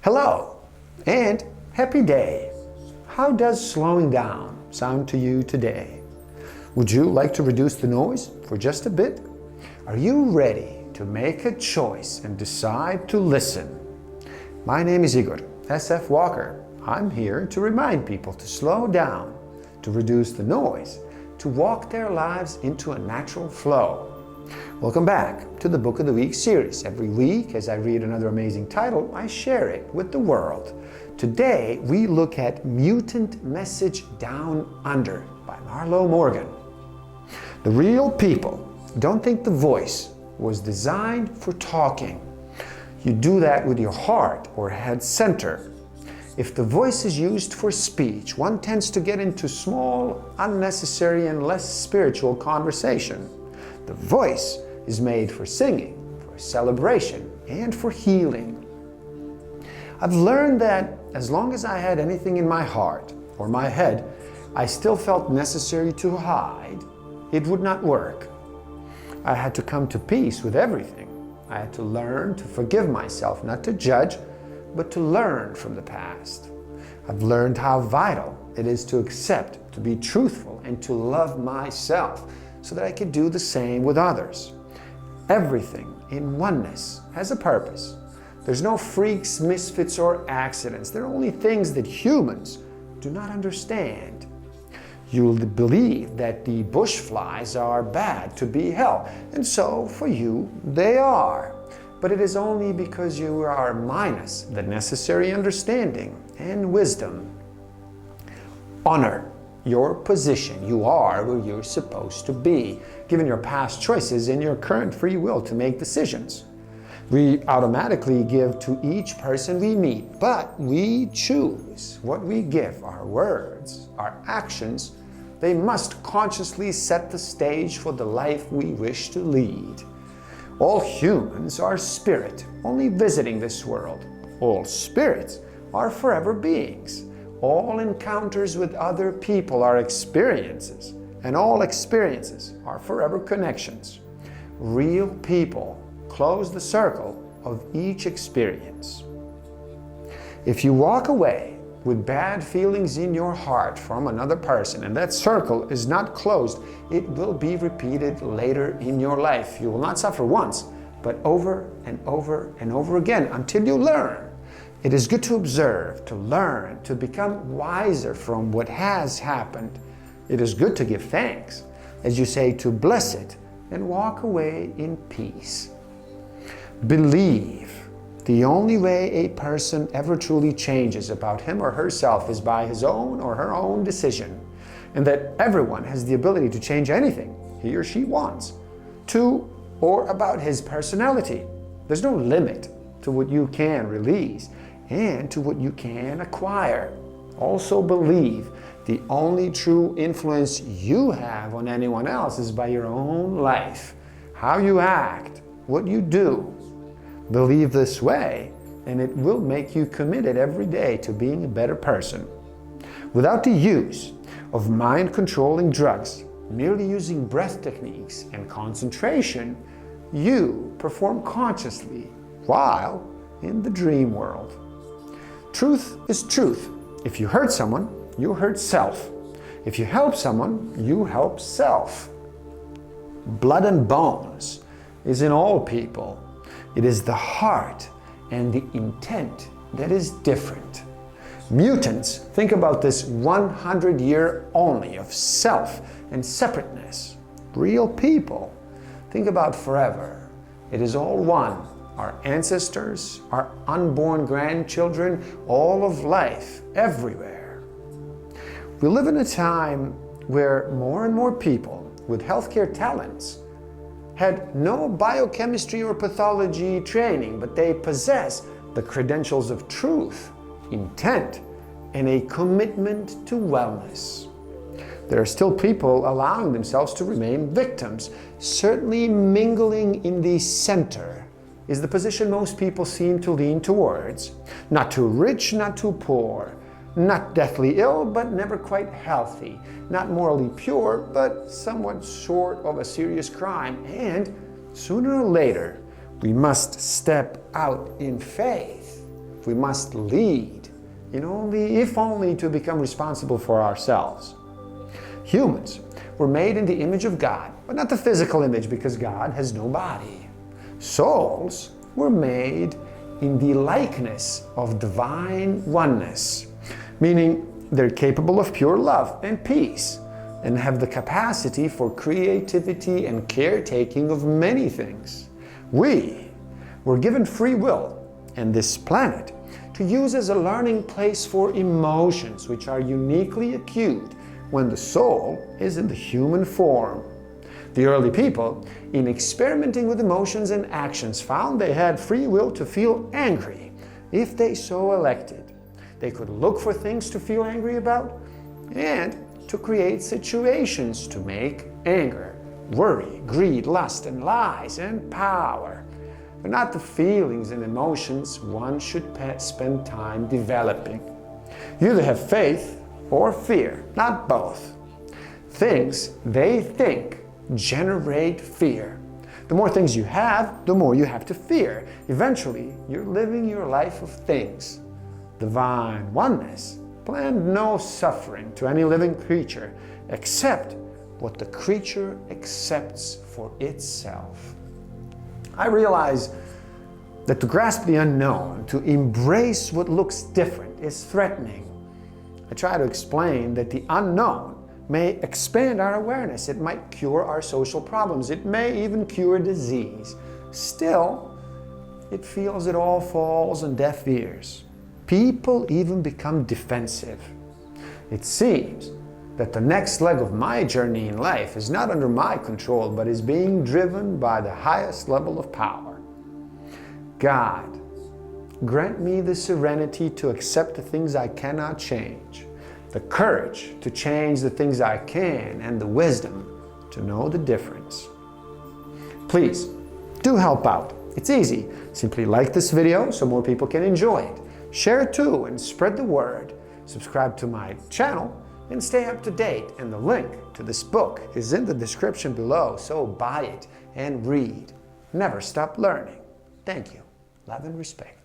Hello and happy day. How does slowing down sound to you today? Would you like to reduce the noise for just a bit? Are you ready to make a choice and decide to listen? My name is Igor, SF Walker. I'm here to remind people to slow down, to reduce the noise, to walk their lives into a natural flow. Welcome back to the Book of the Week series. Every week, as I read another amazing title, I share it with the world. Today, we look at Mutant Message Down Under by Marlo Morgan. The real people don't think the voice was designed for talking. You do that with your heart or head center. If the voice is used for speech, one tends to get into small, unnecessary, and less spiritual conversation. The voice is made for singing, for celebration, and for healing. I've learned that as long as I had anything in my heart or my head, I still felt necessary to hide, it would not work. I had to come to peace with everything. I had to learn to forgive myself, not to judge, but to learn from the past. I've learned how vital it is to accept, to be truthful, and to love myself so that I could do the same with others. Everything in oneness has a purpose. There's no freaks, misfits, or accidents. There are only things that humans do not understand. You'll believe that the bush flies are bad to be held, and so for you they are. But it is only because you are minus the necessary understanding and wisdom. Honor your position. You are where you're supposed to be, given your past choices and your current free will to make decisions. We automatically give to each person we meet, but we choose what we give. Our words, our actions, they must consciously set the stage for the life we wish to lead. All humans are spirit, only visiting this world. All spirits are forever beings. All encounters with other people are experiences, and all experiences are forever connections. Real people close the circle of each experience. If you walk away with bad feelings in your heart from another person and that circle is not closed, it will be repeated later in your life. You will not suffer once, but over and over and over again until you learn. It is good to observe, to learn, to become wiser from what has happened. It is good to give thanks, as you say, to bless it and walk away in peace. Believe the only way a person ever truly changes about him or herself is by his own or her own decision, and that everyone has the ability to change anything he or she wants, to or about his personality. There's no limit to what you can release and to what you can acquire. Also believe the only true influence you have on anyone else is by your own life, how you act, what you do. Believe this way, and it will make you committed every day to being a better person. Without the use of mind-controlling drugs, merely using breath techniques and concentration, you perform consciously while in the dream world. Truth is truth. If you hurt someone, you hurt self. If you help someone, you help self. Blood and bones is in all people. It is the heart and the intent that is different. Mutants think about this 100-year only of self and separateness. Real people think about forever. It is all one. Our ancestors, our unborn grandchildren, all of life, everywhere. We live in a time where more and more people with healthcare talents had no biochemistry or pathology training, but they possess the credentials of truth, intent, and a commitment to wellness. There are still people allowing themselves to remain victims. Certainly mingling in the center is the position most people seem to lean towards. Not too rich, not too poor. Not deathly ill, but never quite healthy. Not morally pure, but somewhat short of a serious crime. And sooner or later, we must step out in faith we must lead, if only to become responsible for ourselves. Humans were made in the image of God, but not the physical image because God has no body. Souls were made in the likeness of divine oneness, meaning they're capable of pure love and peace and have the capacity for creativity and caretaking of many things. We were given free will and this planet to use as a learning place for emotions which are uniquely acute when the soul is in the human form. The early people, in experimenting with emotions and actions, found they had free will to feel angry if they so elected. They could look for things to feel angry about and to create situations to make anger, worry, greed, lust, and lies, and power. But not the feelings and emotions one should spend time developing. You either have faith or fear, not both. Things they think generate fear. The more things you have, the more you have to fear. Eventually, you're living your life of things. Divine oneness planned no suffering to any living creature except what the creature accepts for itself. I realize that to grasp the unknown, to embrace what looks different, is threatening. I try to explain that the unknown may expand our awareness. It might cure our social problems. It may even cure disease. Still, it feels it all falls on deaf ears. People even become defensive. It seems that the next leg of my journey in life is not under my control, but is being driven by the highest level of power. God, grant me the serenity to accept the things I cannot change, the courage to change the things I can, and the wisdom to know the difference. Please, do help out. It's easy. Simply like this video so more people can enjoy it. Share it too and spread the word. Subscribe to my channel and stay up to date. And the link to this book is in the description below, so buy it and read. Never stop learning. Thank you. Love and respect.